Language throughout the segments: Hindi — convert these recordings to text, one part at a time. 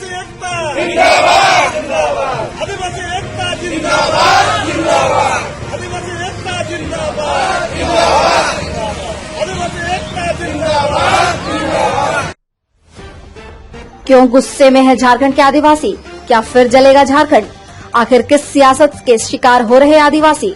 आदिवासी एकता जिंदाबाद जिंदाबाद, आदिवासी एकता जिंदाबाद जिंदाबाद, आदिवासी एकता जिंदाबाद जिंदाबाद, आदिवासी एकता जिंदाबाद जिंदाबाद। क्यों गुस्से में है झारखंड के आदिवासी? क्या फिर जलेगा झारखंड? आखिर किस सियासत के शिकार हो रहे आदिवासी?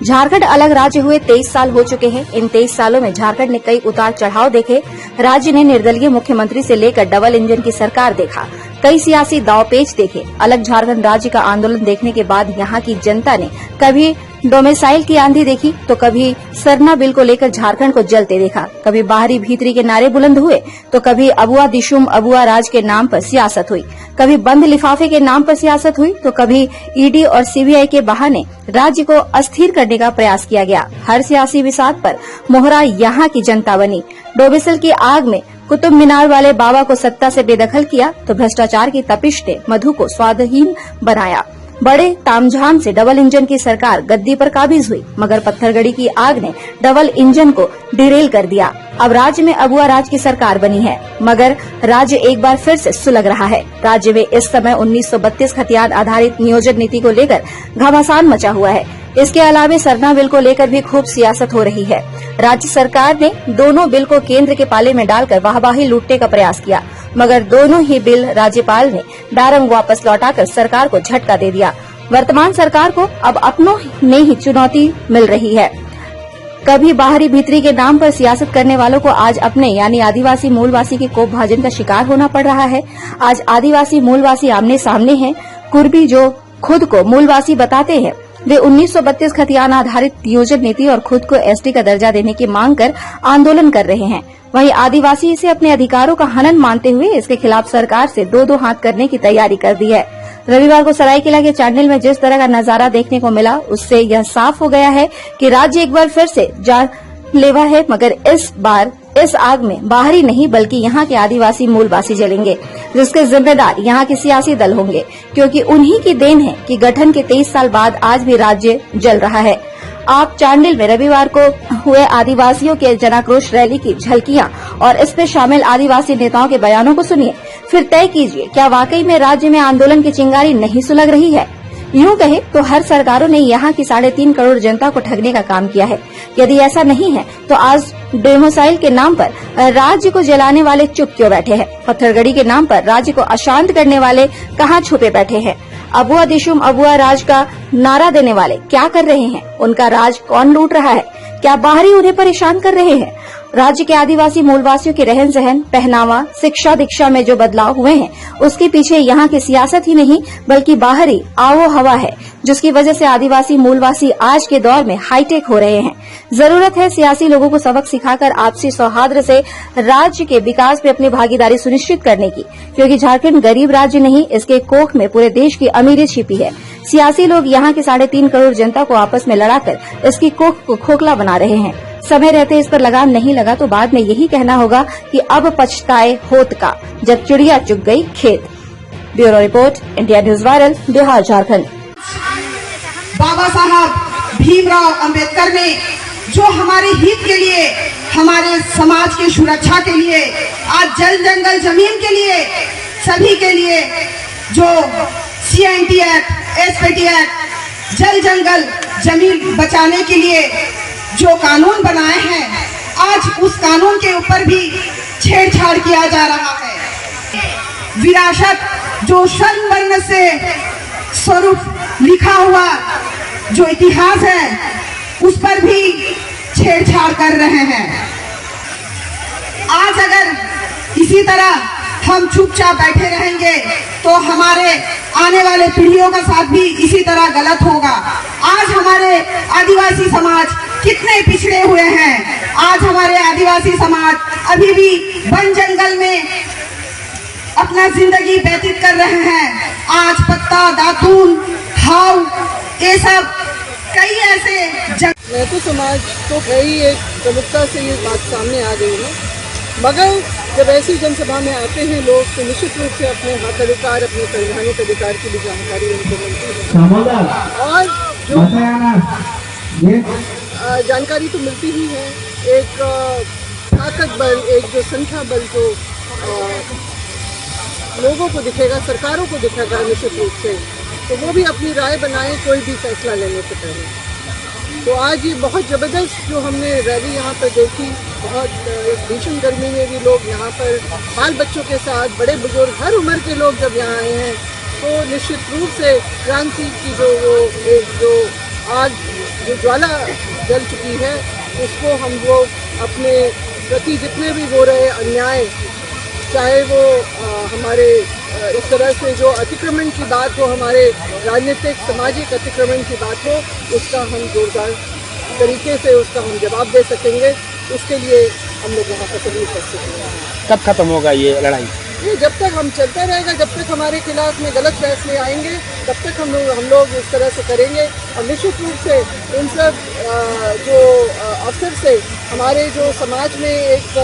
झारखंड अलग राज्य हुए 23 साल हो चुके हैं। इन 23 सालों में झारखंड ने कई उतार चढ़ाव देखे। राज्य ने निर्दलीय मुख्यमंत्री से लेकर डबल इंजन की सरकार देखा, कई सियासी दांवपेच देखे। अलग झारखंड राज्य का आंदोलन देखने के बाद यहाँ की जनता ने कभी डोमिसाइल की आंधी देखी तो कभी सरना बिल को लेकर झारखंड को जलते देखा। कभी बाहरी भीतरी के नारे बुलंद हुए तो कभी अबुआ दिशुम अबुआ राज के नाम पर सियासत हुई। कभी बंद लिफाफे के नाम पर सियासत हुई तो कभी ईडी और सीबीआई के बहाने राज्य को अस्थिर करने का प्रयास किया गया। हर सियासी विवाद पर मोहरा यहाँ की जनता बनी। डोमिसाइल की आग में कुतुब मीनार वाले बाबा को सत्ता से बेदखल किया तो भ्रष्टाचार की तपिश ने मधु को स्वाधीन बनाया। बड़े तामझाम से डबल इंजन की सरकार गद्दी पर काबिज हुई, मगर पत्थरगड़ी की आग ने डबल इंजन को डिरेल कर दिया। अब राज्य में अबुआ राज की सरकार बनी है, मगर राज्य एक बार फिर से सुलग रहा है। राज्य में इस समय 1932 खतियान आधारित नियोजन नीति को लेकर घमासान मचा हुआ है। इसके अलावा सरना बिल को लेकर भी खूब सियासत हो रही है। राज्य सरकार ने दोनों बिल को केंद्र के पाले में डालकर वाहवाही लूटने का प्रयास किया, मगर दोनों ही बिल राज्यपाल ने डारंग वापस लौटाकर सरकार को झटका दे दिया। वर्तमान सरकार को अब अपनों ने ही चुनौती मिल रही है। कभी बाहरी भीतरी के नाम पर सियासत करने वालों को आज अपने यानी आदिवासी मूलवासी के कोप भाजन का शिकार होना पड़ रहा है। आज आदिवासी मूलवासी आमने सामने हैं। कुर्बी जो खुद को मूलवासी बताते हैं, वे 1932 खतियान आधारित नियोजन नीति और खुद को एसटी का दर्जा देने की मांग कर आंदोलन कर रहे हैं। वहीं आदिवासी इसे अपने अधिकारों का हनन मानते हुए इसके खिलाफ सरकार से दो हाथ करने की तैयारी कर दी है। रविवार को सरायकेला के चांडिल में जिस तरह का नजारा देखने को मिला, उससे यह साफ हो गया है कि राज्य एक बार फिर से जानलेवा है, मगर इस बार इस आग में बाहरी नहीं बल्कि यहाँ के आदिवासी मूलवासी जलेंगे, जिसके जिम्मेदार यहाँ के सियासी दल होंगे, क्योंकि उन्हीं की देन है कि गठन के 23 साल बाद आज भी राज्य जल रहा है। आप चांडिल में रविवार को हुए आदिवासियों के जनाक्रोश रैली की झलकियां और इसमें शामिल आदिवासी नेताओं के बयानों को सुनिए, फिर तय कीजिए क्या वाकई में राज्य में आंदोलन की चिंगारी नहीं सुलग रही है। यूं कहे तो हर सरकारों ने यहाँ की 3.5 करोड़ जनता को ठगने का काम किया है। यदि ऐसा नहीं है तो आज डोमिसाइल के नाम पर राज्य को जलाने वाले चुप क्यों बैठे हैं? पत्थरगड़ी के नाम पर राज्य को अशांत करने वाले कहाँ छुपे बैठे हैं? अबुआ दिशुम अबुआ राज का नारा देने वाले क्या कर रहे हैं? उनका राज कौन लूट रहा है? क्या बाहरी उन्हें परेशान कर रहे हैं? राज्य के आदिवासी मूलवासियों के रहन सहन, पहनावा, शिक्षा दीक्षा में जो बदलाव हुए हैं, उसके पीछे यहाँ की सियासत ही नहीं बल्कि बाहरी आवो हवा है, जिसकी वजह से आदिवासी मूलवासी आज के दौर में हाईटेक हो रहे हैं। जरूरत है सियासी लोगों को सबक सिखाकर आपसी सौहार्द से राज्य के विकास में अपनी भागीदारी सुनिश्चित करने की, क्योंकि झारखंड गरीब राज्य नहीं, इसके कोख में पूरे देश की अमीरी छिपी है। सियासी लोग यहाँ की 3.5 करोड़ जनता को आपस में लड़ाकर इसकी कोख को खोखला बना रहे हैं। समय रहते इस पर लगाम नहीं लगा तो बाद में यही कहना होगा कि अब पछताए होत का, जब चिड़िया चुग गई खेत। Bureau report, India news viral, Bihar Jharkhand. Baba Saheb Bhimrao Ambedkar ने जो हमारे हित के लिए, हमारे समाज की सुरक्षा के लिए, आज जल जंगल जमीन के लिए, सभी के लिए जो CNT एक्ट, SPT एक्ट, जल जंगल जमीन बचाने के लिए जो कानून बनाए हैं, आज उस कानून के ऊपर भी छेड़छाड़ किया जा रहा है। विरासत जो स्वर्ण से स्वरूप लिखा हुआ जो इतिहास है, उस पर भी छेड़छाड़ कर रहे हैं। आज अगर इसी तरह हम चुपचाप बैठे रहेंगे तो हमारे आने वाले पीढ़ियों का साथ भी इसी तरह गलत होगा। आज हमारे आदिवासी समाज कितने पिछड़े हुए हैं। आज हमारे आदिवासी समाज अभी भी वन जंगल में अपना जिंदगी व्यतीत कर रहे हैं। आज पत्ता, दातून, हाव, ये सब कई ऐसे महतो समाज तो कई एक प्रमुखता से ये बात सामने आ गई है, मगर जब ऐसी जनसभा में आते हैं लोग तो निश्चित रूप से अपने हक अधिकार, अपने संवैधानिक अधिकार की भी जानकारी उनको मिलती है। और जो जानकारी तो मिलती ही है, एक ताकत बल, एक जो संख्या बल जो लोगों को दिखेगा, सरकारों को दिखेगा निश्चित रूप से, तो वो भी अपनी राय बनाएं कोई भी फैसला लेने से पहले। तो आज ये बहुत ज़बरदस्त जो हमने रैली यहाँ पर देखी, बहुत इस भीषण गर्मी में भी लोग यहाँ पर बाल बच्चों के साथ, बड़े बुजुर्ग, हर उम्र के लोग जब यहाँ आए हैं, तो निश्चित रूप से क्रांति की जो वो एक जो आग जो ज्वाला जल चुकी है, उसको हम लोग अपने प्रति जितने भी हो रहे अन्याय, चाहे वो हमारे इस तरह से जो अतिक्रमण की बात हो, हमारे राजनीतिक सामाजिक अतिक्रमण की बात हो, उसका हम जोरदार तरीके से उसका हम जवाब दे सकेंगे। उसके लिए हम लोग यहाँ पर सभी उपस्थित हैं। कब खत्म होगा ये लड़ाई? ये जब तक हम चलता रहेगा, जब तक हमारे खिलाफ में गलत फैसले आएंगे, तब तक हम लोग इस तरह से करेंगे। और निश्चित रूप से इन सब जो अवसर से हमारे जो समाज में एक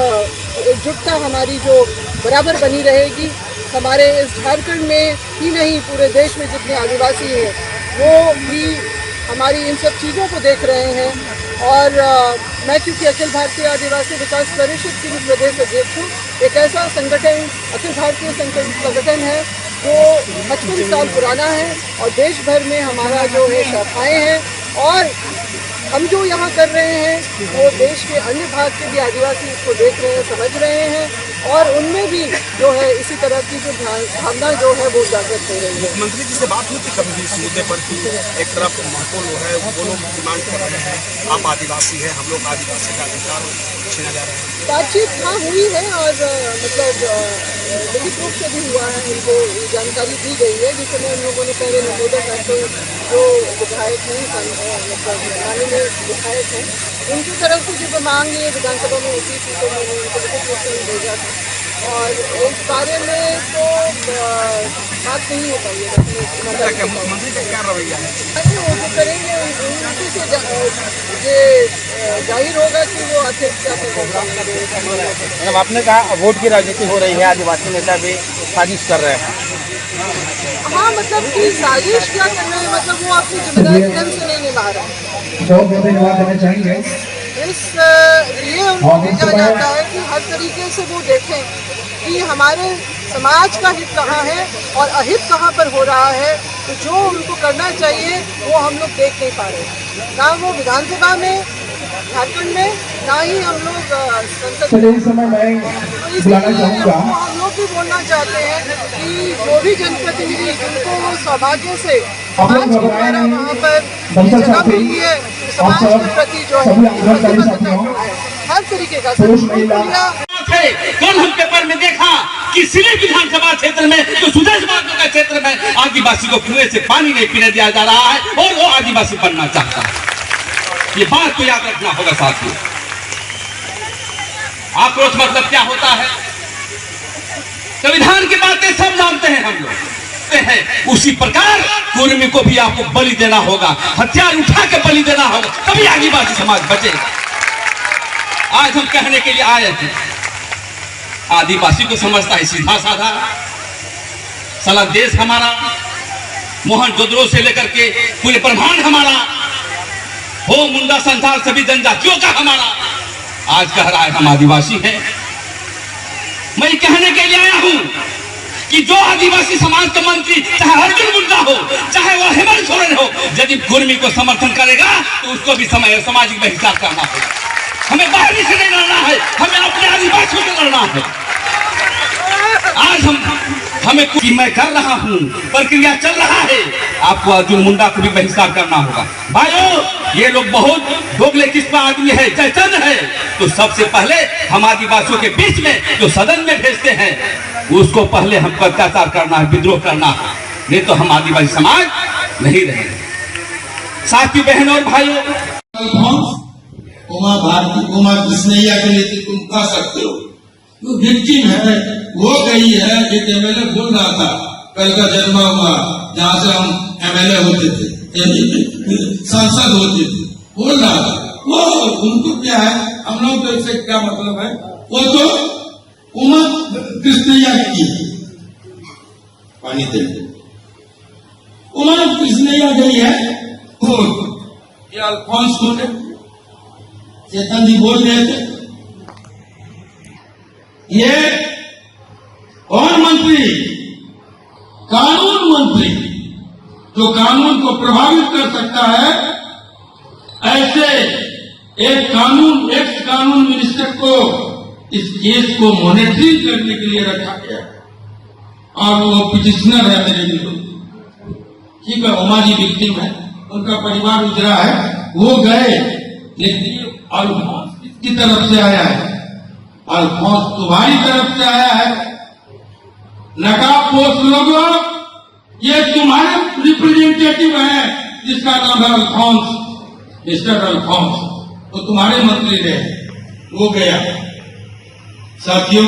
एकजुटता हमारी जो बराबर बनी रहेगी। हमारे इस झारखंड में ही नहीं, पूरे देश में जितने आदिवासी हैं वो भी हमारी इन सब चीज़ों को देख रहे हैं। और मैं चूँकि अखिल भारतीय आदिवासी विकास परिषद की प्रदेश अध्यक्ष हूँ, एक ऐसा संगठन, अखिल भारतीय संगठन है जो 55 साल पुराना है और देश भर में हमारा जो है शाखाएँ हैं। और हम जो यहाँ कर रहे हैं वो देश के अन्य भाग के भी आदिवासी इसको देख रहे हैं, समझ रहे हैं, और उनमें भी जो है इसी तरह की जो भावना जो है वो जागृत हो रही है। मुख्यमंत्री जी से बात हुई थी कभी इस मुद्दे पर कि एक तरफ माहौल है, वो लोग डिमांड कर रहे हैं, आप आदिवासी हैं, हम लोग आदिवासी का अधिकार छीना जा रहा है। बातचीत हाँ हुई है और मतलब लिखित रूप से भी हुआ है, उनको जानकारी दी गई है। जिस समय हम लोगों ने पहले नवोदय करते जो विधायक हैं, मतलब माननीय विधायक हैं, उनकी तरफ से जो मांग ये विधानसभा में उठी थी, तो मैंने उनको लिखित रूप से भेजा था। और इस बारे में तो बात नहीं हो पाई है। मुख्यमंत्री का क्या रवैया है? अरे वो जो करेंगे उनसे ये जाहिर होगा कि वो आखिर क्या करेंगे। मतलब आपने कहा वोट की राजनीति हो रही है, आदिवासी नेता भी साजिश कर रहे हैं। हाँ, मतलब कि साजिश क्या कर रहे हैं, मतलब वो अपनी जिम्मेदारी ढंग से नहीं निभा रहे हैं। बहुत बहुत धन्यवाद देना चाहेंगे। इसलिए उनको भेजा जाता है कि हर तरीके से वो देखें कि हमारे समाज का हित कहाँ है और अहित कहाँ पर हो रहा है। तो जो उनको करना चाहिए वो हम लोग देख नहीं पा रहे, ना वो विधानसभा में झारखंड में, ना ही हम लोग संसद में। इस समय मैं बुलाना चाहूँगा, हम लोग भी बोलना चाहते हैं कि जो भी जनप्रतिनिधि जिनको वो सौभाग्य से समाज के द्वारा वहाँ पर जगह मिली है, समाज के प्रति जो है हर तरीके का कल हम पेपर में देखा कि सिले विधानसभा क्षेत्र में तो सुदेश बाबू के क्षेत्र में आदिवासी को कुएं से पानी नहीं पीने दिया जा रहा है और वो आदिवासी बनना चाहता है। ये बात को याद रखना होगा साथियों। आक्रोश मतलब क्या होता है? संविधान की बातें सब जानते हैं हम लोग है। उसी प्रकार कुर्मी को भी आपको बलि देना होगा, हथियार उठा के बलि देना होगा, तभी आदिवासी समाज बचेगा। आज हम कहने के लिए आए थे, आदिवासी को समझता है सीधा साधा, साला देश हमारा, मोहनजोदड़ो से लेकर के पूरे ब्रह्मांड हमारा हो, मुंडा संसार सभी जनजातियों का हमारा। आज कह रहा है हम आदिवासी हैं। मैं कहने के लिए आया हूं कि जो आदिवासी समाज का मंत्री, चाहे अर्जुन मुंडा हो, चाहे वो हेमंत सोरेन हो, यदि कुर्मी को समर्थन करेगा तो उसको भी सामाजिक बहिष्कार करना होगा। हमें बाहरी से नहीं लड़ना है, हमें अपने आदिवासियों से लड़ना है। आज हमें कि मैं कर रहा हूं, प्रक्रिया चल रहा है, आपको अर्जुन मुंडा को भी बहिष्कार करना होगा। भाइयों, ये लोग बहुत दोगले किस्म आदमी है, जयचंद है। तो सबसे पहले हम आदिवासियों के बीच में जो सदन में भेजते हैं, उसको पहले हमको अत्याचार करना है, विद्रोह करना है, नहीं तो हम आदिवासी समाज नहीं रहेंगे। साथी बहनों और भाइयों, उमा भारती, उमा कृष्णैया के लिए तुम कह सकते हो, वो विक्टिम है, वो गई है। एक एमएलए बोल रहा था, कल का जन्म हुआ जहाँ से हम एमएलए होते थे, सांसद होते थे, बोल रहा था वो। उनको क्या है, हम लोग तो इससे क्या मतलब है, वो तो उमा कृष्णैया की पानी दे, उमा कृष्णैया गई है, ये अल्फोंस ने चेतन जी बोल रहे थे, ये कौन मंत्री? कानून मंत्री, जो कानून को प्रभावित कर सकता है, ऐसे एक कानून मिनिस्टर को इस केस को मॉनिटरिंग करने के लिए रखा गया और वो पिटिशनर है मेरे विरुद्ध। ठीक है, उमा जी विक्टिम है, उनका परिवार उजरा है, वो गए, लेकिन अल्फोंस किसकी तरफ से आया है? अल्फोंस तुम्हारी तरफ से आया है। नकाबपोश लोगों, ये तुम्हारे रिप्रेजेंटेटिव है जिसका नाम है अल्फोंस, मिस्टर अल्फोंस, वो तुम्हारे मंत्री रहे, वो गया। साथियों,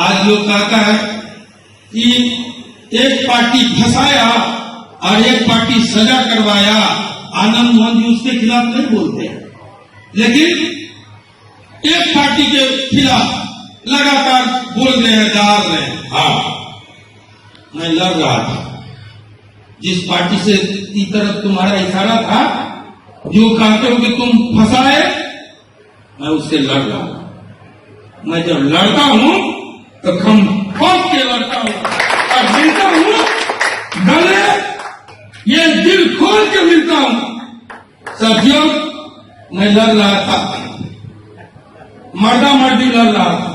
आज लोग कहता है कि एक पार्टी फंसाया और एक पार्टी सजा करवाया। आनंद मोहन जी उसके खिलाफ नहीं बोलते हैं, लेकिन एक पार्टी के खिलाफ लगातार बोल रहे हैं, डाल रहे हैं। हाँ, मैं लड़ रहा था जिस पार्टी से की तरफ तुम्हारा इशारा था, जो कहते हो कि तुम फंसाए, मैं उससे लड़ रहा हूं। मैं जब लड़ता हूं तो खम खोस के लड़ता हूं और मिलता हूं गले, ये दिल खोल के मिलता हूं। साथियों, मैं लड़ रहा था, मर्दा मर्दी लड़ रहा था।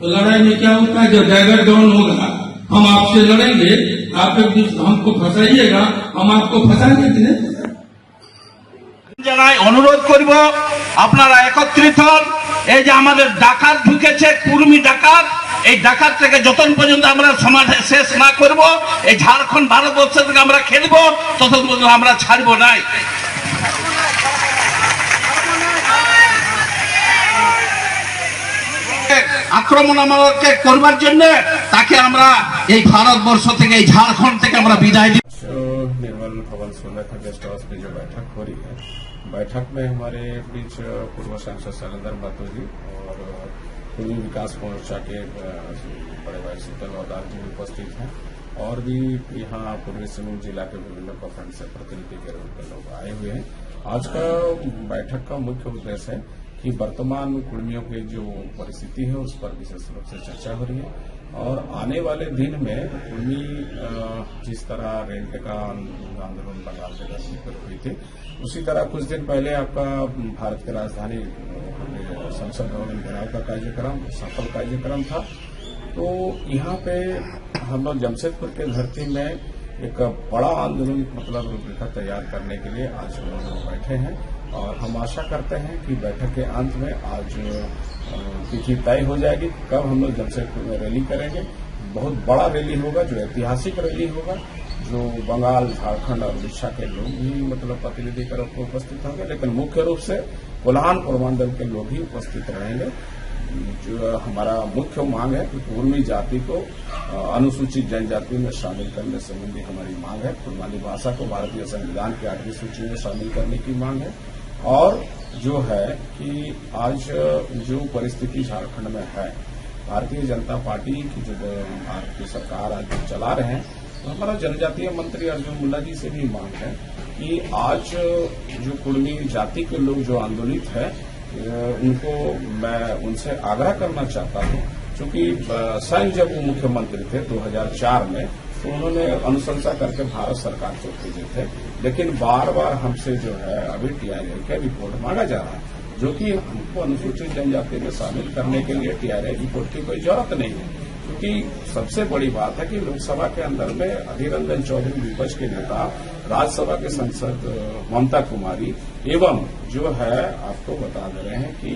तो लड़ाई में क्या होता है, जब डैगर डाउन होगा, हम आपसे लड़ेंगे, आप एक दूसरे हमको फंसाइएगा, हम आपको फंसाएंगे कि नहीं? জানাই অনুরোধ করব আপনারা একত্রিত হন। এই যে আমাদের ডাকাত ঢুকেছে, কুর্মী ডাকাত, এই ডাকাতটাকে যতক্ষণ পর্যন্ত আমরা সমাধান শেষ না করব, এই ঝাড়খণ্ড ভারতবর্ষ থেকে আমরা খেলবো, ততক্ষণ পর্যন্ত আমরা ছাড়বো নাই। আক্রমণ আমাদেরকে করবার জন্য তাকে আমরা এই ভারতবর্ষ থেকে, এই ঝাড়খণ্ড থেকে আমরা বিদায় দিই। निर्मल भवन 16 का गेस्ट हाउस में जो बैठक हो रही है, बैठक में हमारे बीच पूर्व सांसद शैलेंद्र महतो जी और पूर्वी विकास मोर्चा के बड़े भाई शीतल वरदान जी उपस्थित हैं, और भी यहाँ पूर्वी सिंहभूम जिला के विभिन्न प्रखंड से प्रतिनिधि के रूप में लोग आए हुए हैं। आज का बैठक का मुख्य उद्देश्य है कि वर्तमान कुर्मियों की जो परिस्थिति है उस पर विशेष रूप से चर्चा हो रही है, और आने वाले दिन में कुर्मी जिस तरह रेंट का आंदोलन बंगाल के धरती पर हुई थी, उसी तरह कुछ दिन पहले आपका भारत की राजधानी संसद भवन घेराव का कार्यक्रम सफल कार्यक्रम था। तो यहाँ पे हम लोग जमशेदपुर के धरती में एक बड़ा आंदोलन मतलब रूपरेखा तैयार करने के लिए आज हम लोग बैठे हैं, और हम आशा करते हैं कि बैठक के अंत में आज तिथि तय हो जाएगी कब हम लोग जमशेदपुर में रैली करेंगे। बहुत बड़ा रैली होगा, जो ऐतिहासिक रैली होगा, जो बंगाल, झारखंड और उड़ीसा के लोग भी मतलब प्रतिनिधि के रूप में उपस्थित होंगे, लेकिन मुख्य रूप से कोल्हान पूर्वांचल के लोग ही उपस्थित रहेंगे। जो हमारा मुख्य मांग है कि कुर्मी जाति को अनुसूचित जनजाति में शामिल करने संबंधी हमारी मांग है। कुर्माली भाषा को भारतीय संविधान की 8वीं सूची में शामिल करने की मांग है, और जो है कि आज जो परिस्थिति झारखंड में है, भारतीय जनता पार्टी की जो भारतीय सरकार आज जो चला रहे हैं, तो हमारा जनजातीय मंत्री अर्जुन मुंडा जी से भी मांग है कि आज जो कुर्मी जाति के लोग जो आंदोलित है, उनको मैं उनसे आग्रह करना चाहता हूं, क्योंकि स्वयं जब वो मुख्यमंत्री थे 2004 में, तो उन्होंने अनुशंसा करके भारत सरकार को भेजे थे, लेकिन बार बार हमसे जो है अभी टीआरआई का रिपोर्ट मांगा जा रहा है, जो कि हमको अनुसूचित जनजाति में शामिल करने के लिए टीआरआई रिपोर्ट की कोई जरूरत नहीं है। क्योंकि सबसे बड़ी बात है कि लोकसभा के अंदर में अधीर रंजन चौधरी विपक्ष के नेता, राज्यसभा के सांसद ममता कुमारी, एवं जो है आपको बता दे रहे हैं कि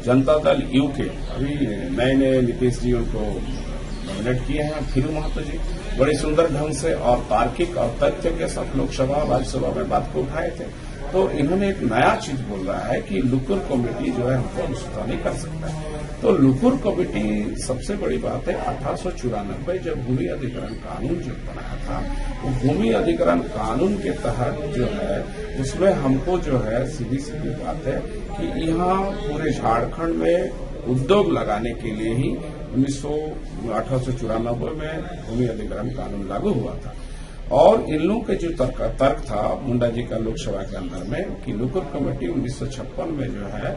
जनता दल यू के अभी नए नए नीतीश जी उनको नॉमिनेट किए हैं, फिर महतो जी बड़े सुंदर ढंग से और तार्किक और तथ्य के साथ लोकसभा राज्यसभा में बात को उठाए थे। तो इन्होंने एक नया चीज बोल रहा है कि लुकुर कमेटी जो है हमको अनुसूचित नहीं कर सकता है। तो लुकुर कमेटी सबसे बड़ी बात है, 1894 जब भूमि अधिग्रहण कानून जो बनाया था, वो भूमि अधिग्रहण कानून के तहत जो है उसमें हमको जो है सीधी सीधी बात है कि यहाँ पूरे झारखंड में उद्योग लगाने के लिए ही 1894 में भूमि अधिग्रहण कानून लागू हुआ था। और इन लोगों के जो तर्क था मुंडा जी का लोकसभा के अंदर में कि लुकुर कमेटी 1956 में जो है